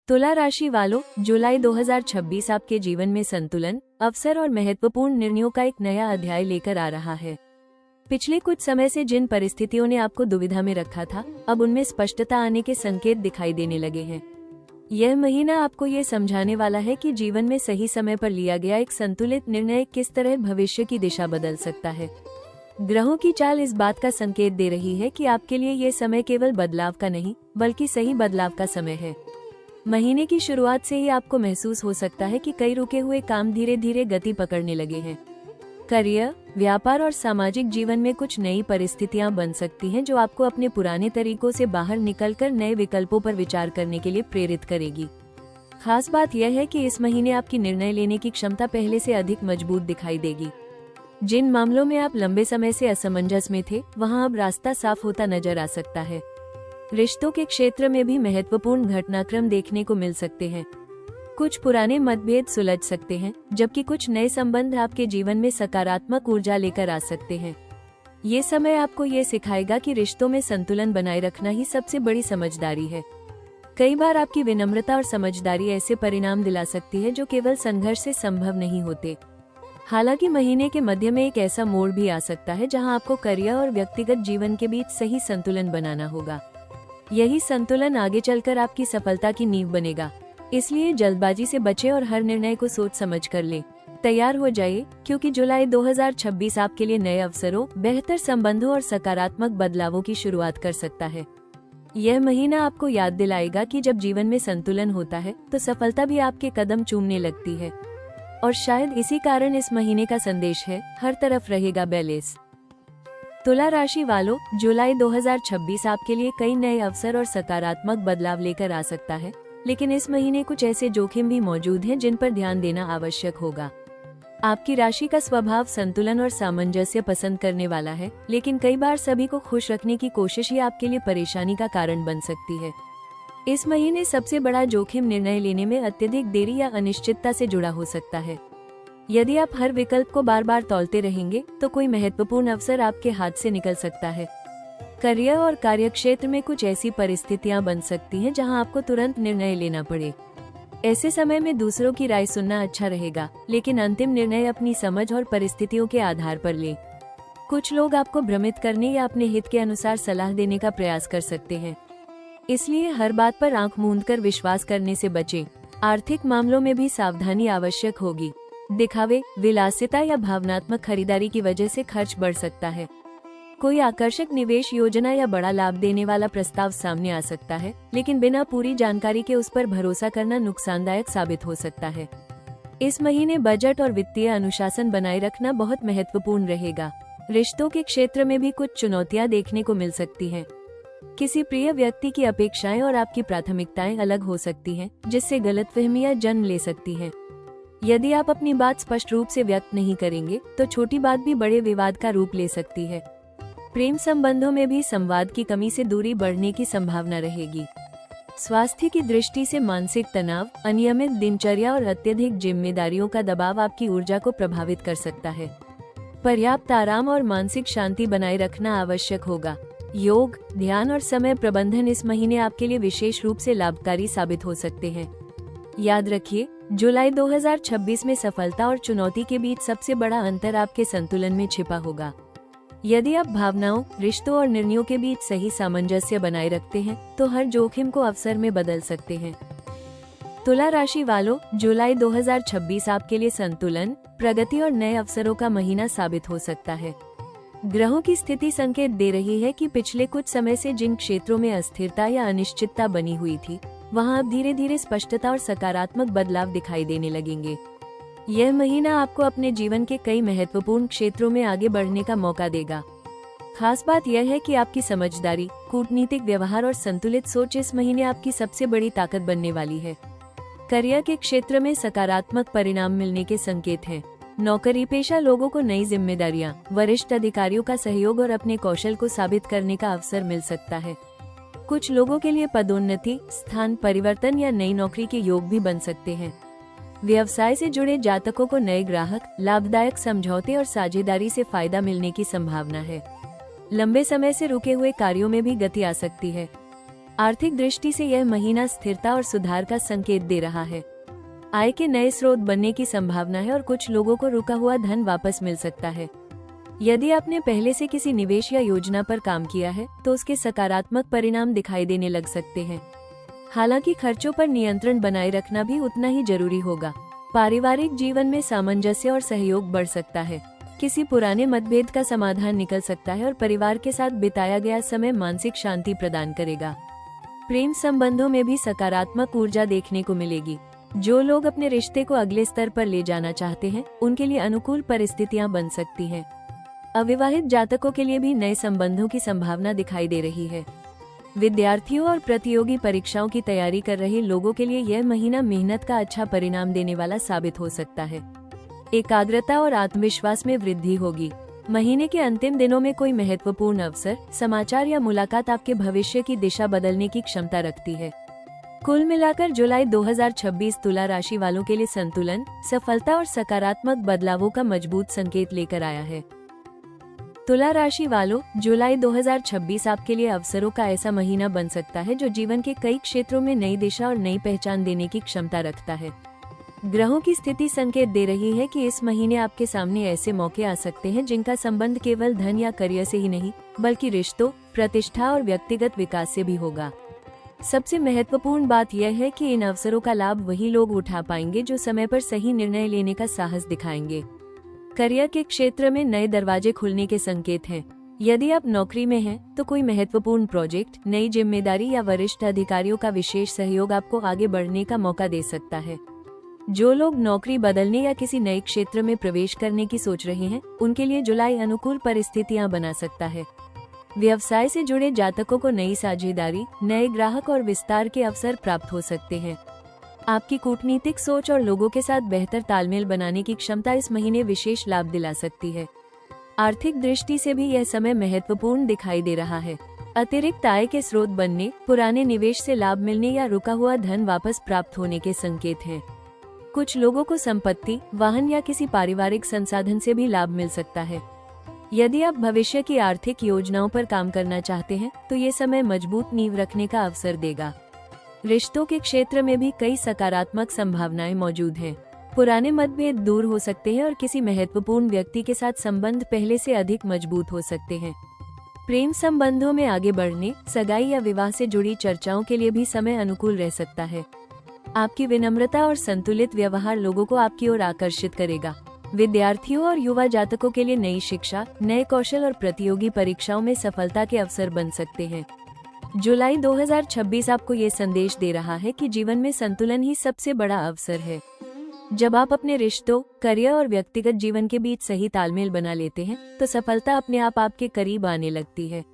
तुला राशि वालों, जुलाई 2026 आपके जीवन में संतुलन, अवसर और महत्वपूर्ण निर्णयों का एक नया अध्याय लेकर आ रहा है। पिछले कुछ समय से जिन परिस्थितियों ने आपको दुविधा में रखा था, अब उनमें स्पष्टता आने के संकेत दिखाई देने लगे हैं। यह महीना आपको ये समझाने वाला है कि जीवन में सही समय पर लिया गया एक संतुलित निर्णय किस तरह भविष्य की दिशा बदल सकता है। ग्रहों की चाल इस बात का संकेत दे रही है कि आपके लिए ये समय केवल बदलाव का नहीं, बल्कि सही बदलाव का समय है। महीने की शुरुआत से ही आपको महसूस हो सकता है कि कई रुके हुए काम धीरे धीरे गति पकड़ने लगे हैं। करियर, व्यापार और सामाजिक जीवन में कुछ नई परिस्थितियां बन सकती हैं जो आपको अपने पुराने तरीकों से बाहर निकलकर नए विकल्पों पर विचार करने के लिए प्रेरित करेगी। खास बात यह है कि इस महीने आपकी निर्णय लेने की क्षमता पहले से अधिक मजबूत दिखाई देगी। जिन मामलों में आप लंबे समय से असमंजस में थे, वहां अब रास्ता साफ होता नजर आ सकता है। रिश्तों के क्षेत्र में भी महत्वपूर्ण घटनाक्रम देखने को मिल सकते हैं। कुछ पुराने मतभेद सुलझ सकते हैं, जबकि कुछ नए संबंध आपके जीवन में सकारात्मक ऊर्जा लेकर आ सकते हैं। ये समय आपको ये सिखाएगा कि रिश्तों में संतुलन बनाए रखना ही सबसे बड़ी समझदारी है। कई बार आपकी विनम्रता और समझदारी ऐसे परिणाम दिला सकती है जो केवल संघर्ष से संभव नहीं होते। हालांकि महीने के मध्य में एक ऐसा मोड़ भी आ सकता है जहां आपको करियर और व्यक्तिगत जीवन के बीच सही संतुलन बनाना होगा। यही संतुलन आगे चलकर आपकी सफलता की नींव बनेगा। इसलिए जल्दबाजी से बचें और हर निर्णय को सोच समझ कर लें। तैयार हो जाइए, क्योंकि जुलाई 2026 आपके लिए नए अवसरों, बेहतर संबंधों और सकारात्मक बदलावों की शुरुआत कर सकता है। यह महीना आपको याद दिलाएगा कि जब जीवन में संतुलन होता है तो सफलता भी आपके कदम चूमने लगती है। और शायद इसी कारण इस महीने का संदेश है, हर तरफ रहेगा बैलेंस। तुला राशि वालों, जुलाई 2026 आपके लिए कई नए अवसर और सकारात्मक बदलाव लेकर आ सकता है, लेकिन इस महीने कुछ ऐसे जोखिम भी मौजूद हैं जिन पर ध्यान देना आवश्यक होगा। आपकी राशि का स्वभाव संतुलन और सामंजस्य पसंद करने वाला है, लेकिन कई बार सभी को खुश रखने की कोशिश ही आपके लिए परेशानी का कारण बन सकती है। इस महीने सबसे बड़ा जोखिम निर्णय लेने में अत्यधिक देरी या अनिश्चितता से जुड़ा हो सकता है। यदि आप हर विकल्प को बार बार तौलते रहेंगे तो कोई महत्वपूर्ण अवसर आपके हाथ से निकल सकता है। करियर और कार्यक्षेत्र में कुछ ऐसी परिस्थितियां बन सकती हैं जहां आपको तुरंत निर्णय लेना पड़े। ऐसे समय में दूसरों की राय सुनना अच्छा रहेगा, लेकिन अंतिम निर्णय अपनी समझ और परिस्थितियों के आधार पर लें। कुछ लोग आपको भ्रमित करने या अपने हित के अनुसार सलाह देने का प्रयास कर सकते हैं, इसलिए हर बात पर आंख मूंदकर विश्वास करने से बचें। आर्थिक मामलों में भी सावधानी आवश्यक होगी। दिखावे, विलासिता या भावनात्मक खरीदारी की वजह से खर्च बढ़ सकता है। कोई आकर्षक निवेश योजना या बड़ा लाभ देने वाला प्रस्ताव सामने आ सकता है, लेकिन बिना पूरी जानकारी के उस पर भरोसा करना नुकसानदायक साबित हो सकता है। इस महीने बजट और वित्तीय अनुशासन बनाए रखना बहुत महत्वपूर्ण रहेगा। रिश्तों के क्षेत्र में भी कुछ चुनौतियां देखने को मिल सकती हैं। किसी प्रिय व्यक्ति की अपेक्षाएं और आपकी प्राथमिकताएं अलग हो सकती हैं, जिससे गलतफहमियां जन्म ले सकती हैं। यदि आप अपनी बात स्पष्ट रूप से व्यक्त नहीं करेंगे तो छोटी बात भी बड़े विवाद का रूप ले सकती है। प्रेम संबंधों में भी संवाद की कमी से दूरी बढ़ने की संभावना रहेगी। स्वास्थ्य की दृष्टि से मानसिक तनाव, अनियमित दिनचर्या और अत्यधिक जिम्मेदारियों का दबाव आपकी ऊर्जा को प्रभावित कर सकता है। पर्याप्त आराम और मानसिक शांति बनाए रखना आवश्यक होगा। योग, ध्यान और समय प्रबंधन इस महीने आपके लिए विशेष रूप से लाभकारी साबित हो सकते हैं। याद रखिए, जुलाई 2026 में सफलता और चुनौती के बीच सबसे बड़ा अंतर आपके संतुलन में छिपा होगा। यदि आप भावनाओं, रिश्तों और निर्णयों के बीच सही सामंजस्य बनाए रखते हैं तो हर जोखिम को अवसर में बदल सकते हैं। तुला राशि वालों, जुलाई 2026 आपके लिए संतुलन, प्रगति और नए अवसरों का महीना साबित हो सकता है। ग्रहों की स्थिति संकेत दे रही है कि पिछले कुछ समय से जिन क्षेत्रों में अस्थिरता या अनिश्चितता बनी हुई थी, वहां अब धीरे धीरे स्पष्टता और सकारात्मक बदलाव दिखाई देने लगेंगे। यह महीना आपको अपने जीवन के कई महत्वपूर्ण क्षेत्रों में आगे बढ़ने का मौका देगा। खास बात यह है कि आपकी समझदारी, कूटनीतिक व्यवहार और संतुलित सोच इस महीने आपकी सबसे बड़ी ताकत बनने वाली है। करियर के क्षेत्र में सकारात्मक परिणाम मिलने के संकेत हैं। नौकरी पेशा लोगों को नई जिम्मेदारियां, वरिष्ठ अधिकारियों का सहयोग और अपने कौशल को साबित करने का अवसर मिल सकता है। कुछ लोगों के लिए पदोन्नति, स्थान परिवर्तन या नई नौकरी के योग भी बन सकते हैं। व्यवसाय से जुड़े जातकों को नए ग्राहक, लाभदायक समझौते और साझेदारी से फायदा मिलने की संभावना है। लंबे समय से रुके हुए कार्यों में भी गति आ सकती है। आर्थिक दृष्टि से यह महीना स्थिरता और सुधार का संकेत दे रहा है। आय के नए स्रोत बनने की संभावना है और कुछ लोगों को रुका हुआ धन वापस मिल सकता है। यदि आपने पहले से किसी निवेश या योजना पर काम किया है तो उसके सकारात्मक परिणाम दिखाई देने लग सकते हैं। हालांकि खर्चों पर नियंत्रण बनाए रखना भी उतना ही जरूरी होगा। पारिवारिक जीवन में सामंजस्य और सहयोग बढ़ सकता है। किसी पुराने मतभेद का समाधान निकल सकता है और परिवार के साथ बिताया गया समय मानसिक शांति प्रदान करेगा। प्रेम संबंधों में भी सकारात्मक ऊर्जा देखने को मिलेगी। जो लोग अपने रिश्ते को अगले स्तर पर ले जाना चाहते हैं, उनके लिए अनुकूल परिस्थितियां बन सकती हैं। अविवाहित जातकों के लिए भी नए संबंधों की संभावना दिखाई दे रही है। विद्यार्थियों और प्रतियोगी परीक्षाओं की तैयारी कर रहे लोगों के लिए यह महीना मेहनत का अच्छा परिणाम देने वाला साबित हो सकता है। एकाग्रता और आत्मविश्वास में वृद्धि होगी। महीने के अंतिम दिनों में कोई महत्वपूर्ण अवसर, समाचार या मुलाकात आपके भविष्य की दिशा बदलने की क्षमता रखती है। कुल मिलाकर जुलाई 2026 तुला राशि वालों के लिए संतुलन, सफलता और सकारात्मक बदलावों का मजबूत संकेत लेकर आया है। तुला राशि वालों, जुलाई 2026 आपके लिए अवसरों का ऐसा महीना बन सकता है जो जीवन के कई क्षेत्रों में नई दिशा और नई पहचान देने की क्षमता रखता है। ग्रहों की स्थिति संकेत दे रही है कि इस महीने आपके सामने ऐसे मौके आ सकते हैं जिनका संबंध केवल धन या करियर से ही नहीं, बल्कि रिश्तों, प्रतिष्ठा और व्यक्तिगत विकास से भी होगा। सबसे महत्वपूर्ण बात यह है कि इन अवसरों का लाभ वही लोग उठा पाएंगे जो समय पर सही निर्णय लेने का साहस दिखाएंगे। करियर के क्षेत्र में नए दरवाजे खुलने के संकेत हैं। यदि आप नौकरी में हैं, तो कोई महत्वपूर्ण प्रोजेक्ट, नई जिम्मेदारी या वरिष्ठ अधिकारियों का विशेष सहयोग आपको आगे बढ़ने का मौका दे सकता है। जो लोग नौकरी बदलने या किसी नए क्षेत्र में प्रवेश करने की सोच रहे हैं, उनके लिए जुलाई अनुकूल परिस्थितियां बना सकता है। व्यवसाय से जुड़े जातकों को नई साझेदारी, नए ग्राहक और विस्तार के अवसर प्राप्त हो सकते हैं। आपकी कूटनीतिक सोच और लोगों के साथ बेहतर तालमेल बनाने की क्षमता इस महीने विशेष लाभ दिला सकती है। आर्थिक दृष्टि से भी यह समय महत्वपूर्ण दिखाई दे रहा है। अतिरिक्त आय के स्रोत बनने, पुराने निवेश से लाभ मिलने या रुका हुआ धन वापस प्राप्त होने के संकेत हैं। कुछ लोगों को संपत्ति, वाहन या किसी पारिवारिक संसाधन से भी लाभ मिल सकता है। यदि आप भविष्य की आर्थिक योजनाओं पर काम करना चाहते हैं, तो ये समय मजबूत नींव रखने का अवसर देगा। रिश्तों के क्षेत्र में भी कई सकारात्मक संभावनाएं मौजूद हैं। पुराने मतभेद दूर हो सकते हैं और किसी महत्वपूर्ण व्यक्ति के साथ संबंध पहले से अधिक मजबूत हो सकते हैं। प्रेम संबंधों में आगे बढ़ने, सगाई या विवाह से जुड़ी चर्चाओं के लिए भी समय अनुकूल रह सकता है। आपकी विनम्रता और संतुलित व्यवहार लोगों को आपकी ओर आकर्षित करेगा। विद्यार्थियों और युवा जातकों के लिए नई शिक्षा, नए कौशल और प्रतियोगी परीक्षाओं में सफलता के अवसर बन सकते हैं। जुलाई 2026 आपको ये संदेश दे रहा है कि जीवन में संतुलन ही सबसे बड़ा अवसर है। जब आप अपने रिश्तों, करियर और व्यक्तिगत जीवन के बीच सही तालमेल बना लेते हैं, तो सफलता अपने आप आपके करीब आने लगती है।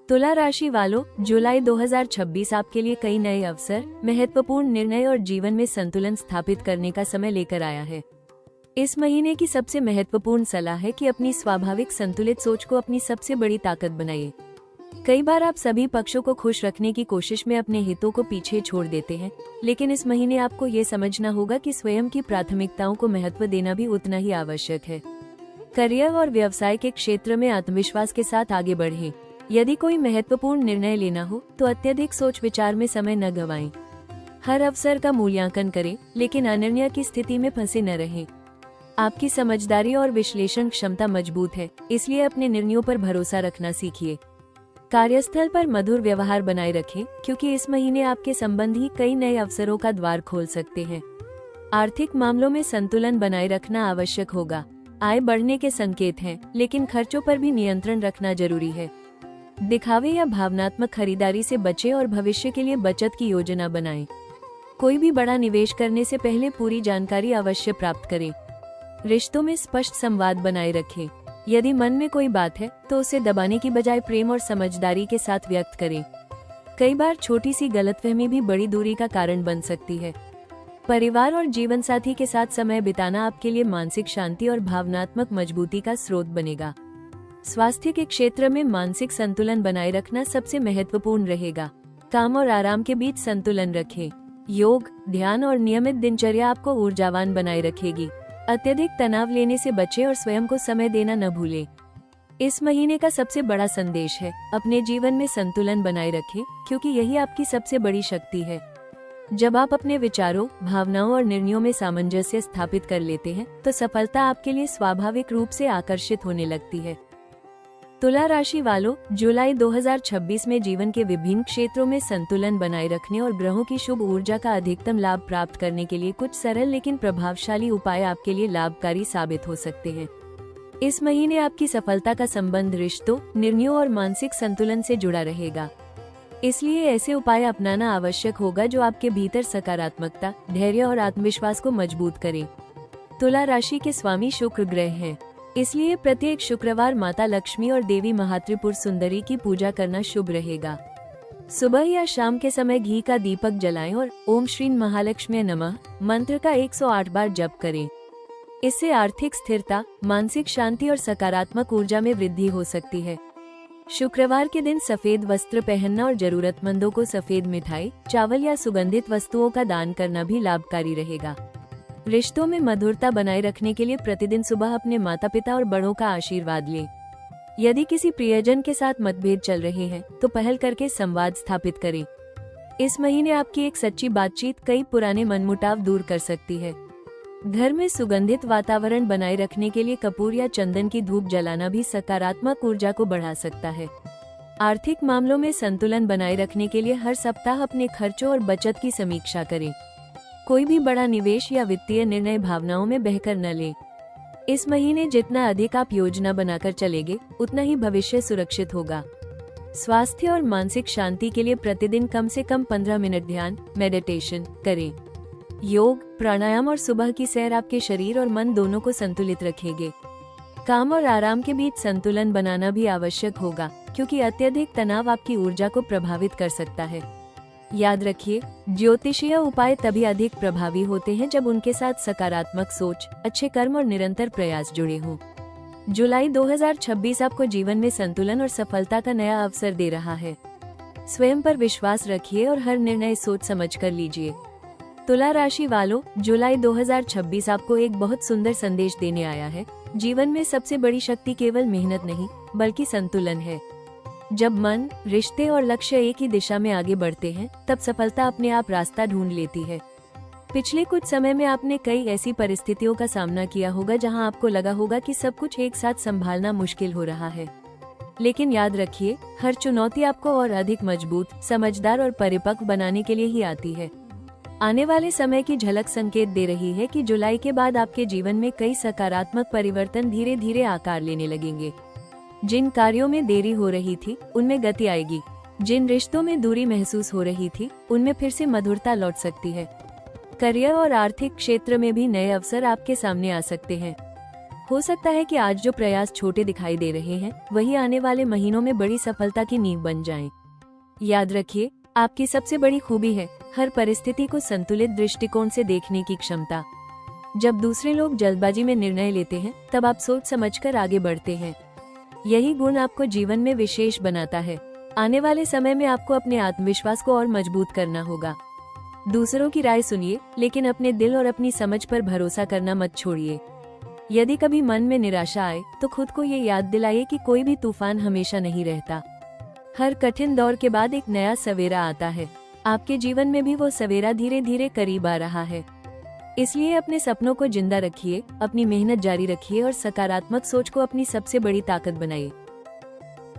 तुला राशि वालों, जुलाई 2026 आपके लिए कई नए अवसर, महत्वपूर्ण निर्णय और जीवन में संतुलन स्थापित करने का समय लेकर आया है। इस महीने की सबसे महत्वपूर्ण सलाह है कि अपनी स्वाभाविक संतुलित सोच को अपनी सबसे बड़ी ताकत बनाइए। कई बार आप सभी पक्षों को खुश रखने की कोशिश में अपने हितों को पीछे छोड़ देते हैं, लेकिन इस महीने आपको ये समझना होगा कि स्वयं की प्राथमिकताओं को महत्व देना भी उतना ही आवश्यक है। करियर और व्यवसाय के क्षेत्र में आत्मविश्वास के साथ आगे बढ़ें। यदि कोई महत्वपूर्ण निर्णय लेना हो, तो अत्यधिक सोच विचार में समय न गंवाएं। हर अवसर का मूल्यांकन करें, लेकिन अनिर्णय की स्थिति में फंसे न रहें। आपकी समझदारी और विश्लेषण क्षमता मजबूत है, इसलिए अपने निर्णयों पर भरोसा रखना सीखिए। कार्यस्थल पर मधुर व्यवहार बनाए रखें, क्योंकि इस महीने आपके संबंधी कई नए अवसरों का द्वार खोल सकते हैं। आर्थिक मामलों में संतुलन बनाए रखना आवश्यक होगा। आय बढ़ने के संकेत हैं, लेकिन खर्चों पर भी नियंत्रण रखना जरूरी है। दिखावे या भावनात्मक खरीदारी से बचें और भविष्य के लिए बचत की योजना बनाएं। कोई भी बड़ा निवेश करने से पहले पूरी जानकारी अवश्य प्राप्त करें। रिश्तों में स्पष्ट संवाद बनाए रखें। यदि मन में कोई बात है, तो उसे दबाने की बजाय प्रेम और समझदारी के साथ व्यक्त करें। कई बार छोटी सी गलतफहमी भी बड़ी दूरी का कारण बन सकती है। परिवार और जीवन साथी के साथ समय बिताना आपके लिए मानसिक शांति और भावनात्मक मजबूती का स्रोत बनेगा। स्वास्थ्य के क्षेत्र में मानसिक संतुलन बनाए रखना सबसे महत्वपूर्ण रहेगा। काम और आराम के बीच संतुलन रखें। योग, ध्यान और नियमित दिनचर्या आपको ऊर्जावान बनाए रखेगी। अत्यधिक तनाव लेने से बचें और स्वयं को समय देना न भूलें। इस महीने का सबसे बड़ा संदेश है, अपने जीवन में संतुलन बनाए रखें, क्योंकि यही आपकी सबसे बड़ी शक्ति है। जब आप अपने विचारों, भावनाओं और निर्णयों में सामंजस्य स्थापित कर लेते हैं, तो सफलता आपके लिए स्वाभाविक रूप से आकर्षित होने लगती है। तुला राशि वालों, जुलाई 2026 में जीवन के विभिन्न क्षेत्रों में संतुलन बनाए रखने और ग्रहों की शुभ ऊर्जा का अधिकतम लाभ प्राप्त करने के लिए कुछ सरल लेकिन प्रभावशाली उपाय आपके लिए लाभकारी साबित हो सकते हैं। इस महीने आपकी सफलता का संबंध रिश्तों, निर्णयों और मानसिक संतुलन से जुड़ा रहेगा। इसलिए ऐसे उपाय अपनाना आवश्यक होगा जो आपके भीतर सकारात्मकता, धैर्य और आत्मविश्वास को मजबूत करें। तुला राशि के स्वामी शुक्र ग्रह हैं, इसलिए प्रत्येक शुक्रवार माता लक्ष्मी और देवी महात्रिपुर सुंदरी की पूजा करना शुभ रहेगा। सुबह या शाम के समय घी का दीपक जलाएं और ओम श्री महालक्ष्मी नमः मंत्र का 108 बार जप करें। इससे आर्थिक स्थिरता, मानसिक शांति और सकारात्मक ऊर्जा में वृद्धि हो सकती है। शुक्रवार के दिन सफेद वस्त्र पहनना और जरूरतमंदों को सफेद मिठाई, चावल या सुगंधित वस्तुओं का दान करना भी लाभकारी रहेगा। रिश्तों में मधुरता बनाए रखने के लिए प्रतिदिन सुबह अपने माता पिता और बड़ों का आशीर्वाद लें। यदि किसी प्रियजन के साथ मतभेद चल रहे हैं, तो पहल करके संवाद स्थापित करें। इस महीने आपकी एक सच्ची बातचीत कई पुराने मनमुटाव दूर कर सकती है। घर में सुगंधित वातावरण बनाए रखने के लिए कपूर या चंदन की धूप जलाना भी सकारात्मक ऊर्जा को बढ़ा सकता है। आर्थिक मामलों में संतुलन बनाए रखने के लिए हर सप्ताह अपने खर्चों और बचत की समीक्षा करें। कोई भी बड़ा निवेश या वित्तीय निर्णय भावनाओं में बहकर न लें। इस महीने जितना अधिक आप योजना बनाकर चलेंगे, उतना ही भविष्य सुरक्षित होगा। स्वास्थ्य और मानसिक शांति के लिए प्रतिदिन कम से कम 15 मिनट ध्यान, मेडिटेशन करें। योग, प्राणायाम और सुबह की सैर आपके शरीर और मन दोनों को संतुलित रखेंगे। काम और आराम के बीच संतुलन बनाना भी आवश्यक होगा, क्योंकि अत्यधिक तनाव आपकी ऊर्जा को प्रभावित कर सकता है। याद रखिए, ज्योतिषीय उपाय तभी अधिक प्रभावी होते हैं जब उनके साथ सकारात्मक सोच, अच्छे कर्म और निरंतर प्रयास जुड़े हों। जुलाई 2026 आपको जीवन में संतुलन और सफलता का नया अवसर दे रहा है। स्वयं पर विश्वास रखिए और हर निर्णय सोच समझ कर लीजिए। तुला राशि वालों, जुलाई 2026 आपको एक बहुत सुंदर संदेश देने आया है। जीवन में सबसे बड़ी शक्ति केवल मेहनत नहीं, बल्कि संतुलन है। जब मन, रिश्ते और लक्ष्य एक ही दिशा में आगे बढ़ते हैं, तब सफलता अपने आप रास्ता ढूंढ लेती है। पिछले कुछ समय में आपने कई ऐसी परिस्थितियों का सामना किया होगा जहां आपको लगा होगा कि सब कुछ एक साथ संभालना मुश्किल हो रहा है। लेकिन याद रखिए, हर चुनौती आपको और अधिक मजबूत, समझदार और परिपक्व बनाने के लिए ही आती है। आने वाले समय की झलक संकेत दे रही है कि जुलाई के बाद आपके जीवन में कई सकारात्मक परिवर्तन धीरे धीरे आकार लेने लगेंगे। जिन कार्यों में देरी हो रही थी, उनमें गति आएगी। जिन रिश्तों में दूरी महसूस हो रही थी, उनमें फिर से मधुरता लौट सकती है। करियर और आर्थिक क्षेत्र में भी नए अवसर आपके सामने आ सकते हैं। हो सकता है कि आज जो प्रयास छोटे दिखाई दे रहे हैं, वही आने वाले महीनों में बड़ी सफलता की नींव बन जाएं। याद रखिए, आपकी सबसे बड़ी खूबी है हर परिस्थिति को संतुलित दृष्टिकोण से देखने की क्षमता। जब दूसरे लोग जल्दबाजी में निर्णय लेते हैं, तब आप सोच समझकर आगे बढ़ते हैं। यही गुण आपको जीवन में विशेष बनाता है। आने वाले समय में आपको अपने आत्मविश्वास को और मजबूत करना होगा। दूसरों की राय सुनिए, लेकिन अपने दिल और अपनी समझ पर भरोसा करना मत छोड़िए। यदि कभी मन में निराशा आए, तो खुद को ये याद दिलाइए कि कोई भी तूफान हमेशा नहीं रहता। हर कठिन दौर के बाद एक नया सवेरा आता है। आपके जीवन में भी वो सवेरा धीरे धीरे करीब आ रहा है। इसलिए अपने सपनों को जिंदा रखिए, अपनी मेहनत जारी रखिए और सकारात्मक सोच को अपनी सबसे बड़ी ताकत बनाइए।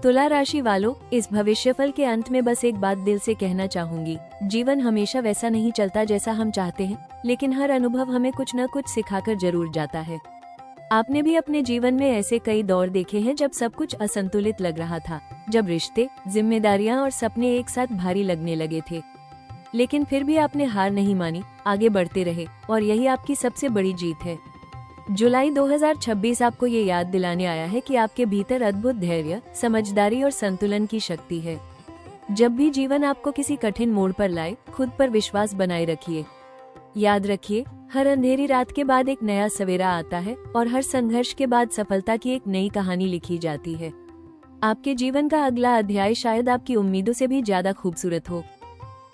तुला राशि वालों, इस भविष्यफल के अंत में बस एक बात दिल से कहना चाहूंगी। जीवन हमेशा वैसा नहीं चलता जैसा हम चाहते हैं, लेकिन हर अनुभव हमें कुछ न कुछ सिखाकर जरूर जाता है। आपने भी अपने जीवन में ऐसे कई दौर देखे हैं जब सब कुछ असंतुलित लग रहा था, जब रिश्ते, जिम्मेदारियां और सपने एक साथ भारी लगने लगे थे। लेकिन फिर भी आपने हार नहीं मानी, आगे बढ़ते रहे, और यही आपकी सबसे बड़ी जीत है। जुलाई 2026 आपको ये याद दिलाने आया है कि आपके भीतर अद्भुत धैर्य, समझदारी और संतुलन की शक्ति है। जब भी जीवन आपको किसी कठिन मोड़ पर लाए, खुद पर विश्वास बनाए रखिए। याद रखिए, हर अंधेरी रात के बाद एक नया सवेरा आता है और हर संघर्ष के बाद सफलता की एक नई कहानी लिखी जाती है। आपके जीवन का अगला अध्याय शायद आपकी उम्मीदों से भी ज्यादा खूबसूरत हो।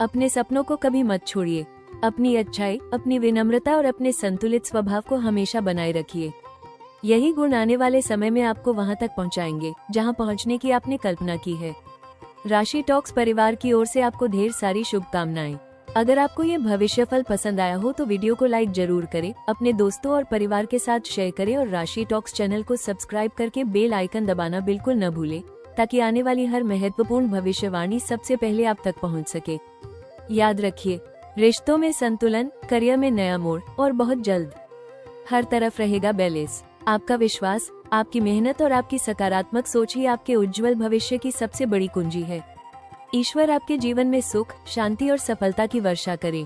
अपने सपनों को कभी मत छोड़िए। अपनी अच्छाई, अपनी विनम्रता और अपने संतुलित स्वभाव को हमेशा बनाए रखिए। यही गुण आने वाले समय में आपको वहां तक पहुंचाएंगे जहां पहुंचने की आपने कल्पना की है। राशि टॉक्स परिवार की ओर से आपको ढेर सारी शुभकामनाएं। अगर आपको ये भविष्यफल पसंद आया हो तो वीडियो को लाइक जरूर करें, अपने दोस्तों और परिवार के साथ शेयर करें और राशि टॉक्स चैनल को सब्सक्राइब करके बेल आइकन दबाना बिल्कुल न भूलें, ताकि आने वाली हर महत्वपूर्ण भविष्यवाणी सबसे पहले आप तक पहुंच सके। याद रखिए, रिश्तों में संतुलन, करियर में नया मोड़ और बहुत जल्द हर तरफ रहेगा बैलेंस। आपका विश्वास, आपकी मेहनत और आपकी सकारात्मक सोच ही आपके उज्जवल भविष्य की सबसे बड़ी कुंजी है। ईश्वर आपके जीवन में सुख, शांति और सफलता की वर्षा करे।